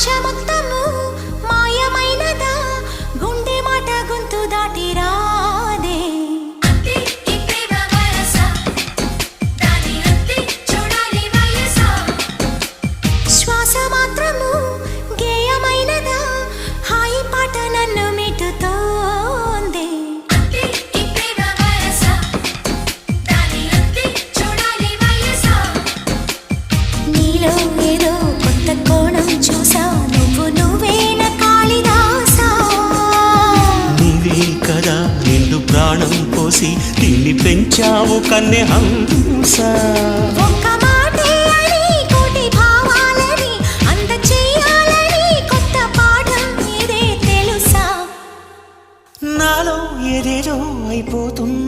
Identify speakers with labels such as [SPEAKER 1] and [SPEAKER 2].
[SPEAKER 1] ఆశ మొత్తము మాయమైనదా గుండె మాట గొంతు దాటి రాదే శ్వాస మాత్రము గేయమైనదా హాయి పాట నన్ను మిటుతోంది నీలో ఏదో కొత్త కోణం చూసా నువ్వేన కాళిదాసా
[SPEAKER 2] నీవే కదా నిండు ప్రాణం పోసి దీన్ని పెంచావు కన్నె హంస
[SPEAKER 1] ఒక్క మాటే అని కోటి భావాలని అంత చెయ్యాలని కొత్త పాఠం ఇదే తెలుసా
[SPEAKER 2] నాలో ఏదేదో అయిపోతుంది